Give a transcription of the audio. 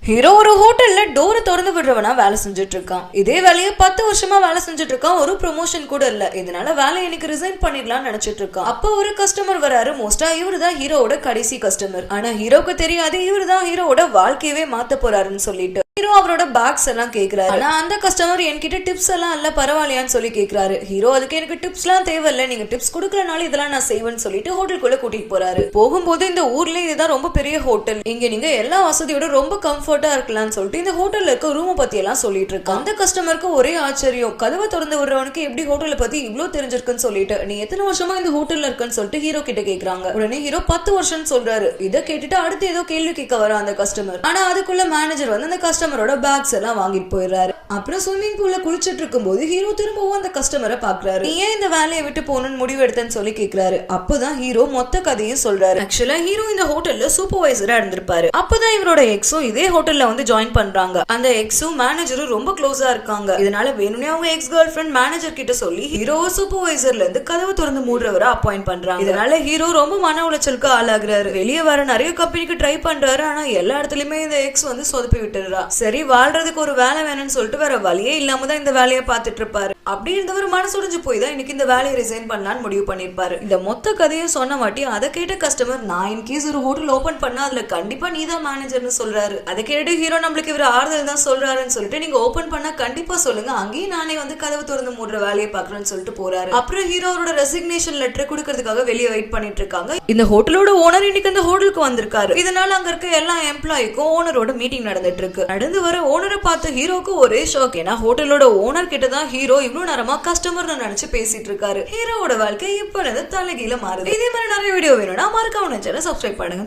Hero ஒரு ஹோட்டல்ல டோரை திறந்து விடுறவனா வேலை செஞ்சுட்டு இருக்கான். இதே வேலையை 10 வருஷமா வேலை செஞ்சுட்டு இருக்கான். ஒரு ப்ரொமோஷன் கூட இல்ல. இதனால வேலையை எனக்கு ரிசைன் பண்ணிடலாம்னு நினைச்சிட்டு இருக்கான். அப்போ ஒரு கஸ்டமர் வராரு. மோஸ்டா இவரு தான் ஹீரோவோட கடைசி கஸ்டமர். ஆனா ஹீரோக்கு தெரியாது இவரு தான் ஹீரோவோட வாழ்க்கையவே மாத்த போறாருன்னு சொல்லிட்டு ஹீரோ அவரோட பேக்ஸ் எல்லாம் கேக்குறாரு. ஆனா அந்த கஸ்டமர் என்கிட்ட டிப்ஸ் எல்லாம் இல்ல பரவாயில்லையான்னு சொல்லி கேக்குறாரு. ஹீரோ அதுக்கு எனக்கு டிப்ஸ் எல்லாம் தேவையில்ல, நீங்க டிப்ஸ் கொடுக்கலனாலும் இதெல்லாம் நான் செய்வேன்னு சொல்லிட்டு ஹோட்டலுக்குள்ள கூட்டிட்டு போறாரு. போகும்போது இந்த ஊர்ல இதுதான் ரொம்ப பெரிய ஹோட்டல், இங்க நீங்க எல்லா வசதியோட ரொம்ப கம்ஃபர்ட்டா இருக்கலாம்னு சொல்லிட்டு இந்த ஹோட்டல்ல இருக்க ரூமை பத்தி எல்லாம் சொல்லிட்டு இருக்கான். அந்த கஸ்டமருக்கு ஒரே ஆச்சரியம், கதவை திறந்து விடுறவனுக்கு எப்படி ஹோட்டலை பத்தி இவ்வளவு தெரிஞ்சிருக்குன்னு சொல்லிட்டு. நீ எத்தனை வருஷமா இந்த ஹோட்டல்ல இருக்குன்னு சொல்லிட்டு ஹீரோ கிட்ட கேக்குறாங்க. உடனே ஹீரோ 10 வருஷம் சொல்றாரு. இதை கேட்டுட்டு அடுத்து ஏதோ கேள்வி கேட்க வர அந்த கஸ்டமர். ஆனா அதுக்குள்ள மேனேஜர் வந்து அந்த கஸ்டமரோட பேக்ஸ் எல்லாம் வாங்கிட்டு போயிடுறாரு. அப்புறம் ஸ்விம்மிங் பூல்ல குளிச்சிட்டு இருக்கும் போது ஹீரோ திரும்பவும் அந்த கஸ்டமரை பாக்குறாரு. நீ ஏன் இந்த வேலையை விட்டு போகணும்னு முடிவு எடுத்தேன்னு சொல்லி கேக்குறாரு. அப்பதான் ஹீரோ மொத்த கதையும் சொல்றாரு. ஆக்சுவலா ஹீரோ இந்த ஹோட்டல்ல சூப்பர்வைசரா இருந்திருப்பாரு. அப்பதான் இவரோட எக்ஸும் இதே ஹோட்டல்ல வந்து ஜாயின் பண்றாங்க. அந்த எக்ஸும் மேனேஜரும் ரொம்ப க்ளோஸா இருக்காங்க. இதனால வேணும்னே அவங்க எக்ஸ் கேர்ள் ஃபிரெண்ட் மேனேஜர் கிட்ட சொல்லி ஹீரோ சூப்பர்வைசர்ல இருந்து கதவு திறந்து மூடுறவரை அப்பாயிண்ட் பண்றாங்க. இதனால ஹீரோ ரொம்ப மன உளைச்சலுக்கு ஆளாகிறாரு. வெளியே வர நிறைய கம்பெனிக்கு ட்ரை பண்றாரு. ஆனா எல்லா இடத்துலயுமே இந்த எக்ஸ் வந்து சொதப்பி விட்டுறா. சரி வாழ்றதுக்கு ஒரு வேலை வேணும்னு சொல்லிட்டு வேற வழியே இல்லாம தான் இந்த வேலையை பார்த்துட்டு இருப்பாரு. அப்படி இருந்தவர் மனசுடைஞ்சு போய் தான் இன்னைக்கு இந்த வேலையை ரிசைன் பண்ணலான்னு முடிவு பண்ணிருப்பாரு. இந்த மொத்த கதையும் சொன்ன மாட்டி அதை கேட்ட கஸ்டமர், நான் இன்கேஸ் ஒரு ஹோட்டல் ஓபன் பண்ணா அதுல கண்டிப்பா நீ தான் மேனேஜர்னு சொல்றாரு. அதை கேட்டு ஹீரோ நம்மளுக்கு இவர் ஆறுதல் தான் சொல்றாருன்னு சொல்லிட்டு நீங்க ஓபன் பண்ணா கண்டிப்பா சொல்லுங்க, அங்கேயும் நானே வந்து கதவு திறந்து மூடுற வேலையை பாக்குறேன்னு சொல்லிட்டு போறாரு. அப்புறம் ஹீரோவோட ரெசிக்னேஷன் லெட்டர் கொடுக்கறதுக்காக வெளியே வெயிட் பண்ணிட்டு இருக்காங்க. இந்த ஹோட்டலோட ஓனர் இன்னைக்கு அந்த ஹோட்டலுக்கு வந்திருக்காரு. இதனால அங்க இருக்க எல்லா எம்ப்ளாய்க்கும் ஓனரோட மீட்டிங் நடந்துட்டு இருக்கு. நடந்து வர ஓனரை பார்த்து ஹீரோக்கு ஒரே ஷாக். ஏன்னா ஹோட்டலோட ஓனர் கிட்ட தான் ஹீரோ இவ்வளவு நேரமா கஸ்டமர் நினைச்சு பேசிட்டு இருக்காரு. ஹீரோவோட வாழ்க்கை இப்ப தலைகீழ மாறுது. இதே மாதிரி நிறைய வீடியோ வேணும்னா மறக்காம சப்ஸ்கிரைப் பண்ணுங்க.